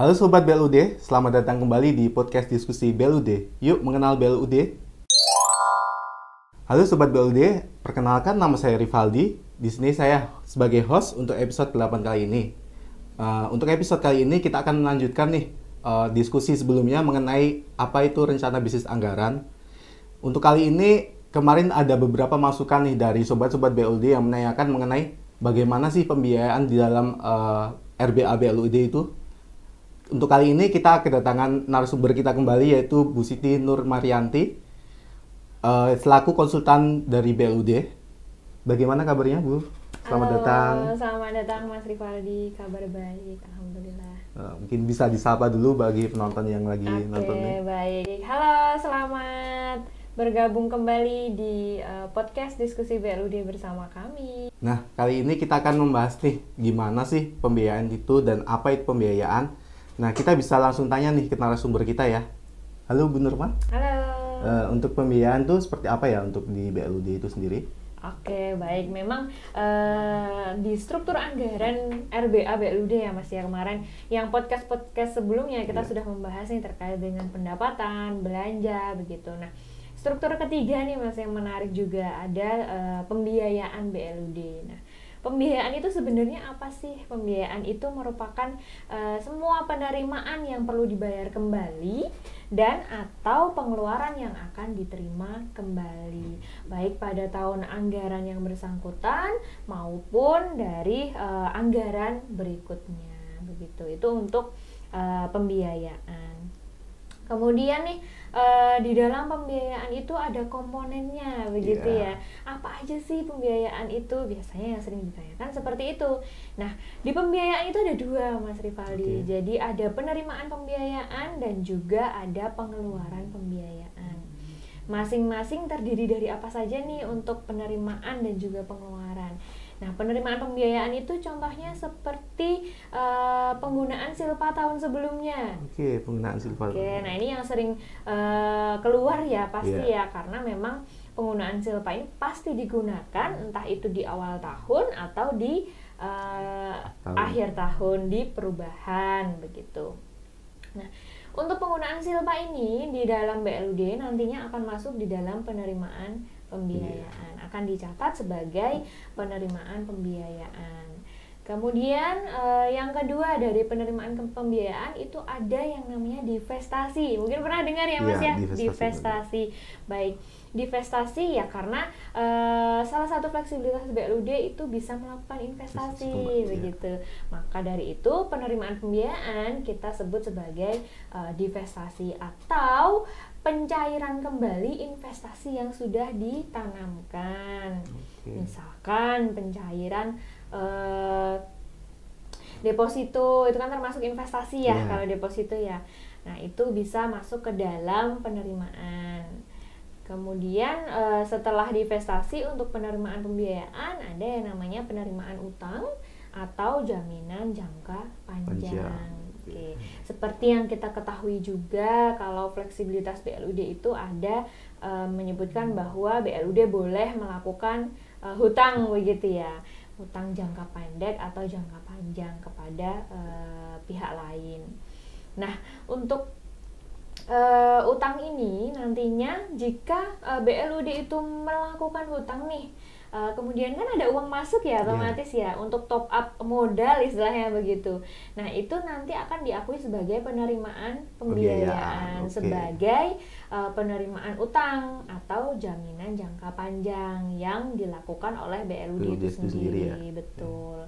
Halo Sobat BLUD, selamat datang kembali di podcast diskusi BLUD. Yuk mengenal BLUD. Halo Sobat BLUD, perkenalkan nama saya Rivaldi. Di sini saya sebagai host untuk episode 8 kali ini. Untuk episode kali ini kita akan melanjutkan nih diskusi sebelumnya mengenai apa itu rencana bisnis anggaran. Untuk kali ini kemarin ada beberapa masukan nih dari sobat-sobat BLUD yang menanyakan mengenai bagaimana sih pembiayaan di dalam RBA BLUD itu. Untuk kali ini kita kedatangan narasumber kita kembali yaitu Bu Siti Nur Marianti selaku konsultan dari BLUD. Bagaimana kabarnya Bu? Selamat datang. Selamat datang Mas Rivaldi, kabar baik, alhamdulillah. Mungkin bisa disapa dulu bagi penonton yang lagi nonton nih. Oke, baik. Halo, selamat bergabung kembali di podcast diskusi BLUD bersama kami. Nah, kali ini kita akan membahas nih gimana sih pembiayaan itu dan apa itu pembiayaan. Nah, kita bisa langsung tanya nih ke narasumber kita ya. Halo Bu Nurman. Halo. Untuk pembiayaan tuh seperti apa ya untuk di BLUD itu sendiri? Oke, baik. Memang di struktur anggaran RBA BLUD ya Mas ya, kemarin yang podcast-podcast sebelumnya kita sudah membahas nih terkait dengan pendapatan, belanja begitu. Nah, struktur ketiga nih Mas yang menarik juga ada pembiayaan BLUD. Nah, pembiayaan itu sebenarnya apa sih? Pembiayaan itu merupakan semua penerimaan yang perlu dibayar kembali dan atau pengeluaran yang akan diterima kembali, baik pada tahun anggaran yang bersangkutan maupun dari anggaran berikutnya. Begitu. Itu untuk pembiayaan. Kemudian nih di dalam pembiayaan itu ada komponennya begitu ya. Apa aja sih pembiayaan itu? Biasanya yang sering ditanyakan seperti itu. Nah, di pembiayaan itu ada dua Mas Rivaldi. Jadi ada penerimaan pembiayaan dan juga ada pengeluaran pembiayaan. Masing-masing terdiri dari apa saja nih untuk penerimaan dan juga pengeluaran. Nah, penerimaan pembiayaan itu contohnya seperti penggunaan silpa tahun sebelumnya. Oke, penggunaan silpa. Oke, nah ini yang sering keluar ya pasti ya, karena memang penggunaan silpa ini pasti digunakan entah itu di awal tahun atau di akhir tahun di perubahan begitu. Nah, untuk penggunaan silpa ini di dalam BLUD nantinya akan masuk di dalam penerimaan pembiayaan, akan dicatat sebagai penerimaan pembiayaan. Kemudian yang kedua dari penerimaan pembiayaan itu ada yang namanya divestasi. Mungkin pernah dengar ya Mas ya? Divestasi. Baik, divestasi ya karena salah satu fleksibilitas BLUD itu bisa melakukan investasi begitu. Maka dari itu penerimaan pembiayaan kita sebut sebagai divestasi atau pencairan kembali investasi yang sudah ditanamkan. Misalkan pencairan deposito itu kan termasuk investasi ya kalau deposito ya. Nah, itu bisa masuk ke dalam penerimaan. Kemudian setelah divestasi untuk penerimaan pembiayaan ada yang namanya penerimaan utang atau jaminan jangka panjang. Oke. Seperti yang kita ketahui juga kalau fleksibilitas BLUD itu ada menyebutkan bahwa BLUD boleh melakukan hutang begitu ya, hutang jangka pendek atau jangka panjang kepada pihak lain. Nah, untuk utang ini nantinya jika BLUD itu melakukan hutang nih, kemudian kan ada uang masuk ya otomatis ya untuk top up modal istilahnya begitu. Nah, itu nanti akan diakui sebagai penerimaan pembiayaan sebagai penerimaan utang atau jaminan jangka panjang yang dilakukan oleh BLUD itu sendiri. Betul.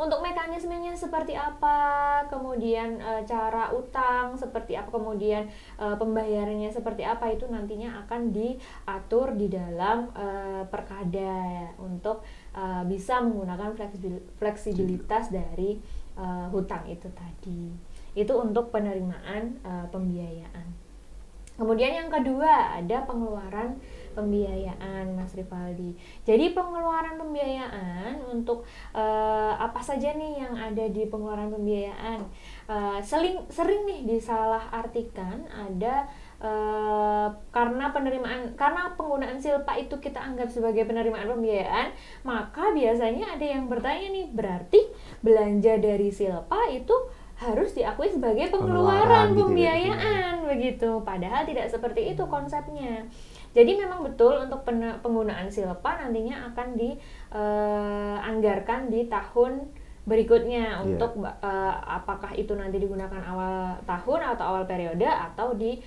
Untuk mekanismenya seperti apa, kemudian cara utang seperti apa, kemudian pembayarannya seperti apa, itu nantinya akan diatur di dalam perkada untuk bisa menggunakan fleksibilitas dari hutang itu tadi. Itu untuk penerimaan pembiayaan. Kemudian yang kedua ada pengeluaran pembiayaan Mas Rivaldi. Jadi pengeluaran pembiayaan untuk apa saja nih yang ada di pengeluaran pembiayaan? Sering nih disalahartikan ada karena penggunaan silpa itu kita anggap sebagai penerimaan pembiayaan, maka biasanya ada yang bertanya nih, berarti belanja dari silpa itu harus diakui sebagai pengeluaran gitu ya. pembiayaan begitu. Padahal tidak seperti itu konsepnya. Jadi memang betul untuk penggunaan silpa nantinya akan dianggarkan di tahun berikutnya untuk apakah itu nanti digunakan awal tahun atau awal periode atau di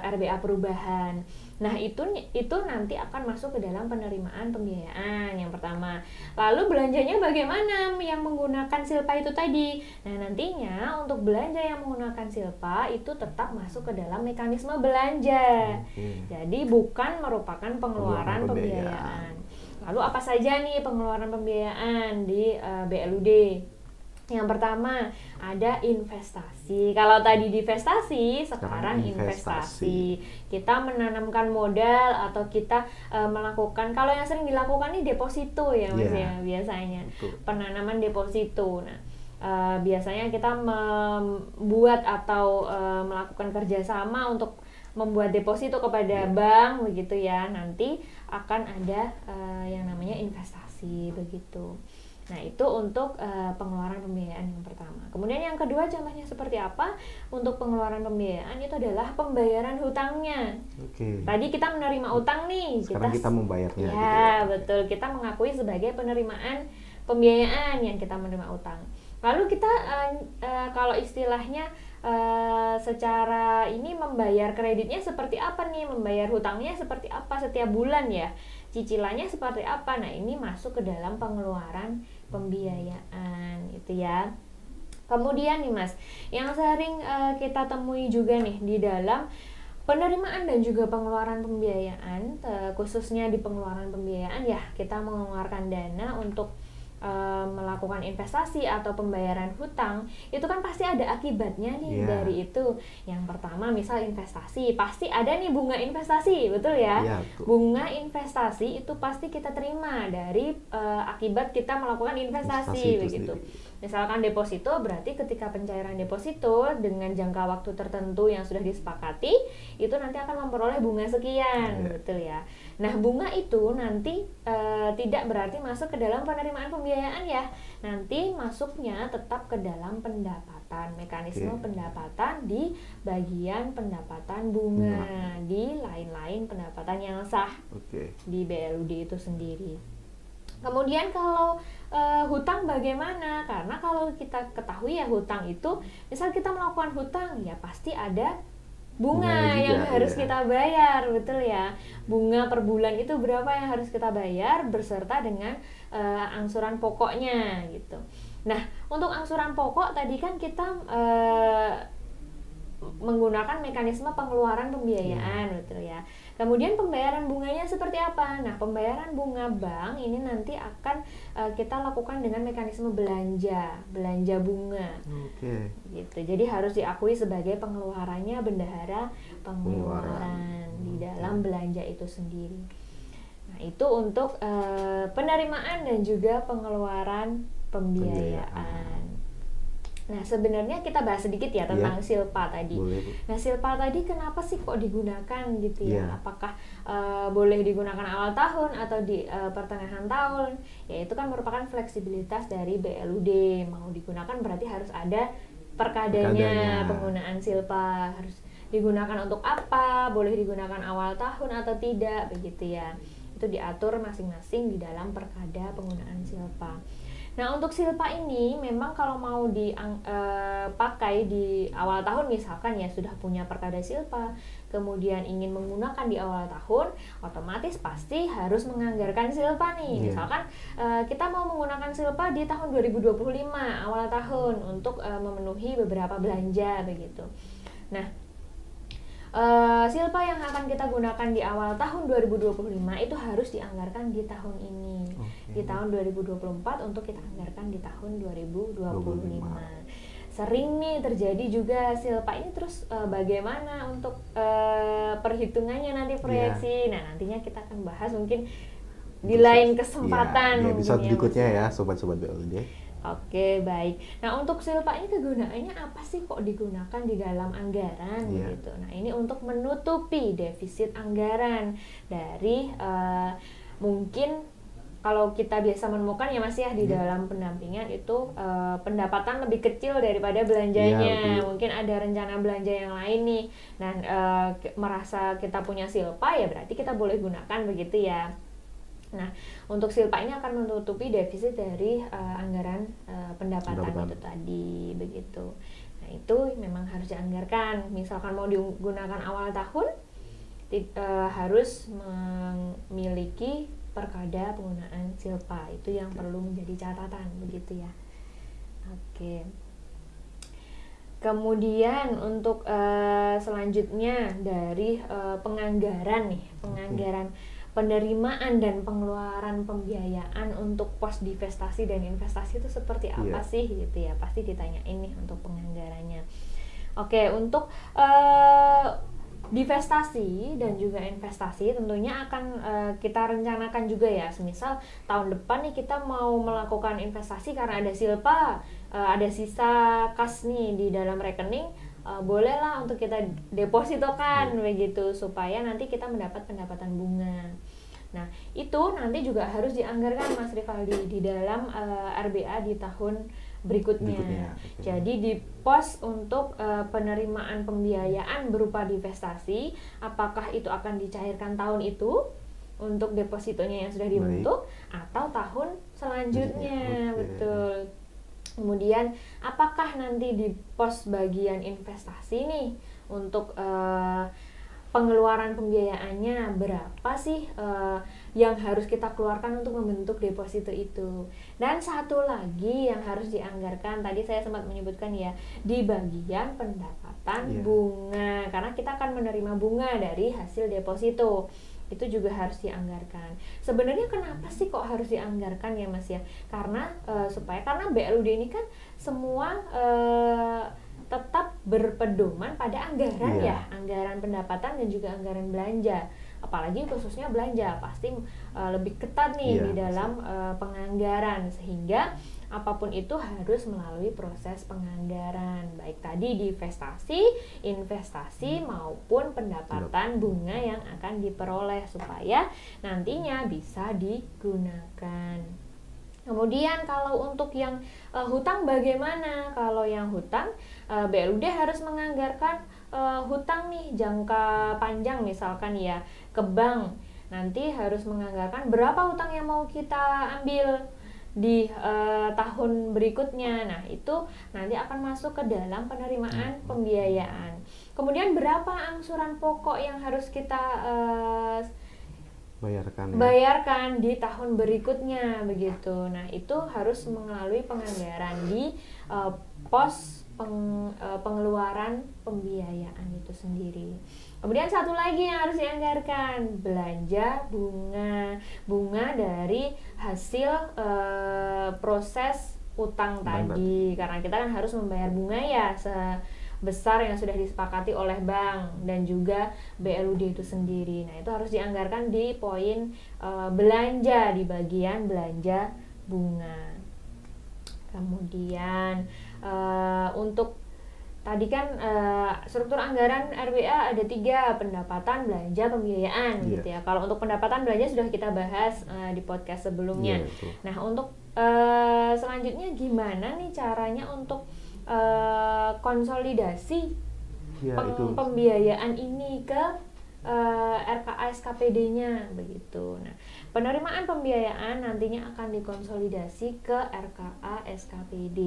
RBA perubahan. Nah, itu nanti akan masuk ke dalam penerimaan pembiayaan yang pertama. Lalu belanjanya bagaimana yang menggunakan silpa itu tadi? Nah, nantinya untuk belanja yang menggunakan silpa itu tetap masuk ke dalam mekanisme belanja. Jadi bukan merupakan pengeluaran pembiayaan. Lalu apa saja nih pengeluaran pembiayaan di BLUD? Yang pertama ada investasi. Kalau tadi divestasi, sekarang investasi. Kita menanamkan modal atau kita melakukan, kalau yang sering dilakukan ini deposito ya Mas ya biasanya. Betul. Penanaman deposito. Nah, biasanya kita membuat atau melakukan kerjasama untuk membuat deposito kepada bank begitu ya. Nanti akan ada yang namanya investasi begitu. Nah, itu untuk pengeluaran pembiayaan yang pertama. Kemudian yang kedua contohnya seperti apa? Untuk pengeluaran pembiayaan itu adalah pembayaran hutangnya. Tadi kita menerima utang nih. Sekarang kita membayarnya. Ya, gitu ya. betul. Kita mengakui sebagai penerimaan pembiayaan yang kita menerima utang. Lalu kita kalau istilahnya secara ini membayar kreditnya seperti apa nih? Membayar hutangnya seperti apa setiap bulan ya? Cicilannya seperti apa? Nah, ini masuk ke dalam pengeluaran pembiayaan itu ya. Kemudian nih Mas, yang sering kita temui juga nih di dalam penerimaan dan juga pengeluaran pembiayaan, khususnya di pengeluaran pembiayaan ya, kita mengeluarkan dana untuk melakukan investasi atau pembayaran hutang, itu kan pasti ada akibatnya nih dari itu. Yang pertama misal investasi, pasti ada nih bunga investasi, betul ya? Bunga investasi itu pasti kita terima dari akibat kita melakukan investasi begitu. Misalkan deposito, berarti ketika pencairan deposito dengan jangka waktu tertentu yang sudah disepakati, itu nanti akan memperoleh bunga sekian, betul ya. Nah, bunga itu nanti tidak berarti masuk ke dalam penerimaan pembiayaan ya. Nanti masuknya tetap ke dalam pendapatan, mekanisme pendapatan di bagian pendapatan bunga, di lain-lain pendapatan yang sah di BLUD itu sendiri. Kemudian kalau hutang bagaimana? Karena kalau kita ketahui ya hutang itu, misal kita melakukan hutang ya pasti ada bunga yang harus kita bayar, betul ya. Bunga per bulan itu berapa yang harus kita bayar beserta dengan angsuran pokoknya gitu. Nah, untuk angsuran pokok tadi kan kita menggunakan mekanisme pengeluaran pembiayaan, betul ya. Kemudian pembayaran bunganya seperti apa? Nah, pembayaran bunga bank ini nanti akan kita lakukan dengan mekanisme belanja bunga. Gitu. Jadi harus diakui sebagai pengeluarannya bendahara pengeluaran di dalam belanja itu sendiri. Nah, itu untuk penerimaan dan juga pengeluaran pembiayaan. Nah, sebenarnya kita bahas sedikit ya tentang silpa tadi. Nah, silpa tadi kenapa sih kok digunakan gitu ya? Apakah boleh digunakan awal tahun atau di pertengahan tahun? Ya, itu kan merupakan fleksibilitas dari BLUD. Mau digunakan berarti harus ada perkadanya. Penggunaan silpa harus digunakan untuk apa? Boleh digunakan awal tahun atau tidak, begitu ya. Itu diatur masing-masing di dalam perkada penggunaan silpa. Nah, untuk silpa ini memang kalau mau dipakai di awal tahun misalkan ya sudah punya perkada silpa, kemudian ingin menggunakan di awal tahun, otomatis pasti harus menganggarkan silpa nih. Misalkan kita mau menggunakan silpa di tahun 2025 awal tahun untuk memenuhi beberapa belanja begitu. Nah, silpa yang akan kita gunakan di awal tahun 2025 itu harus dianggarkan di tahun ini, di tahun 2024 untuk kita anggarkan di tahun 2025. Sering nih terjadi juga silpa ini, terus bagaimana untuk perhitungannya nanti proyeksi. Nah, nantinya kita akan bahas mungkin di lain kesempatan. Episode berikutnya ya sobat-sobat BLUD. Oke, baik. Nah, untuk silpa ini kegunaannya apa sih kok digunakan di dalam anggaran gitu. Nah, ini untuk menutupi defisit anggaran dari mungkin kalau kita biasa menemukan ya Mas ya di dalam pendampingan itu pendapatan lebih kecil daripada belanjanya. Mungkin ada rencana belanja yang lain nih. Nah, merasa kita punya silpa ya berarti kita boleh gunakan begitu ya. Nah, untuk silpa ini akan menutupi defisit dari anggaran pendapatan itu tadi begitu. Nah, itu memang harus dianggarkan. Misalkan mau digunakan awal tahun harus memiliki perkada penggunaan silpa. Itu yang perlu menjadi catatan begitu ya. Oke. Kemudian untuk selanjutnya dari penganggaran nih, penganggaran penerimaan dan pengeluaran pembiayaan untuk pos divestasi dan investasi itu seperti apa sih gitu ya, pasti ditanyain nih untuk penganggarannya. Oke, untuk divestasi dan juga investasi tentunya akan kita rencanakan juga ya. Semisal tahun depan nih kita mau melakukan investasi karena ada silpa, ada sisa kas nih di dalam rekening, bolehlah untuk kita depositokan begitu supaya nanti kita mendapat pendapatan bunga. Nah, itu nanti juga harus dianggarkan Mas Rivaldi di dalam RBA di tahun berikutnya. Jadi di pos untuk penerimaan pembiayaan berupa divestasi, apakah itu akan dicairkan tahun itu untuk depositonya yang sudah dibentuk atau tahun selanjutnya. Betul. Kemudian apakah nanti di pos bagian investasi nih untuk pengeluaran pembiayaannya berapa sih yang harus kita keluarkan untuk membentuk deposito itu. Dan satu lagi yang harus dianggarkan, tadi saya sempat menyebutkan ya, di bagian pendapatan bunga, karena kita akan menerima bunga dari hasil deposito. Itu juga harus dianggarkan. Sebenarnya kenapa sih kok harus dianggarkan ya Mas ya? Karena karena BLUD ini kan semua tetap berpedoman pada anggaran ya, anggaran pendapatan dan juga anggaran belanja. Apalagi khususnya belanja pasti lebih ketat nih di dalam penganggaran, sehingga apapun itu harus melalui proses penganggaran, baik tadi divestasi, investasi maupun pendapatan bunga yang akan diperoleh supaya nantinya bisa digunakan. Kemudian kalau untuk yang hutang bagaimana? Kalau yang hutang, BLUD harus menganggarkan hutang nih jangka panjang misalkan ya ke bank. Nanti harus menganggarkan berapa hutang yang mau kita ambil di tahun berikutnya. Nah, itu nanti akan masuk ke dalam penerimaan pembiayaan. Kemudian berapa angsuran pokok yang harus kita bayarkan di tahun berikutnya begitu. Nah, itu harus melalui penganggaran di pos pengeluaran pembiayaan itu sendiri. Kemudian satu lagi yang harus dianggarkan, belanja bunga dari hasil proses utang tadi. Karena kita kan harus membayar bunga ya besar yang sudah disepakati oleh bank dan juga BLUD itu sendiri. Nah, itu harus dianggarkan di poin belanja, di bagian belanja bunga. Kemudian untuk tadi kan struktur anggaran RBA ada 3, pendapatan, belanja, pembiayaan gitu ya. Kalau untuk pendapatan belanja sudah kita bahas di podcast sebelumnya. Nah, untuk selanjutnya gimana nih caranya untuk konsolidasi pembiayaan ini ke RKA SKPD-nya begitu. Nah, penerimaan pembiayaan nantinya akan dikonsolidasi ke RKA SKPD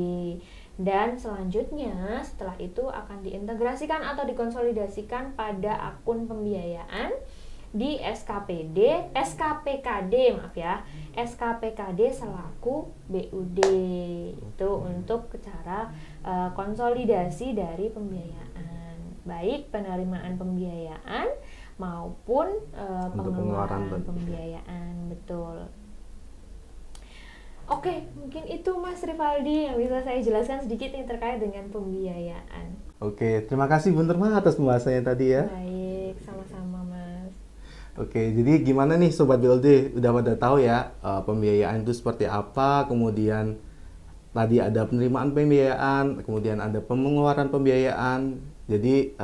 dan selanjutnya setelah itu akan diintegrasikan atau dikonsolidasikan pada akun pembiayaan di SKPKD selaku BUD. Itu untuk cara konsolidasi dari pembiayaan, baik penerimaan pembiayaan maupun pengeluaran pembiayaan. Betul. Oke, mungkin itu Mas Rivaldi yang bisa saya jelaskan sedikit yang terkait dengan pembiayaan. Oke, terima kasih Bun Terma atas pembahasannya tadi ya. Baik, sama-sama Mas. Oke, jadi gimana nih Sobat BLD? Udah pada tahu ya pembiayaan itu seperti apa, kemudian tadi ada penerimaan pembiayaan, kemudian ada pengeluaran pembiayaan. Jadi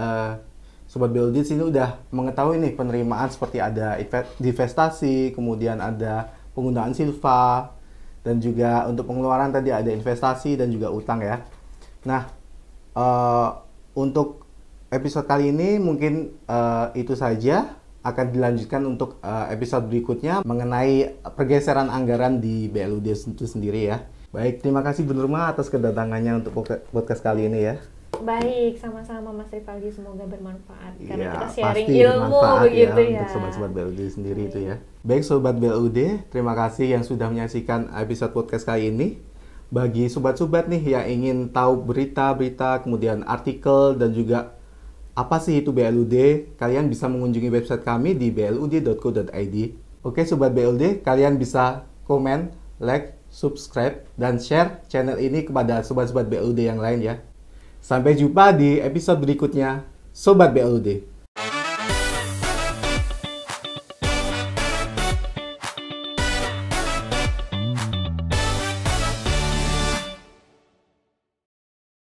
Sobat BLD sini udah mengetahui nih penerimaan seperti ada divestasi, kemudian ada penggunaan silva, dan juga untuk pengeluaran tadi ada investasi dan juga utang ya. Nah, untuk episode kali ini mungkin itu saja. Akan dilanjutkan untuk episode berikutnya mengenai pergeseran anggaran di BLUD itu sendiri ya. Baik, terima kasih Bu Nurma atas kedatangannya untuk podcast kali ini ya. Baik, sama-sama Mas Rivaldi, semoga bermanfaat karena Ya, kita sharing pasti ilmu bermanfaat begitu ya. Untuk sobat-sobat BLUD sendiri itu ya. Baik sobat BLUD, terima kasih yang sudah menyaksikan episode podcast kali ini. Bagi sobat-sobat nih yang ingin tahu berita-berita, kemudian artikel dan juga apa sih itu BLUD, kalian bisa mengunjungi website kami di blud.co.id. Oke sobat BLUD, kalian bisa komen, like, subscribe, dan share channel ini kepada sobat-sobat BLUD yang lain ya. Sampai jumpa di episode berikutnya, Sobat BLUD.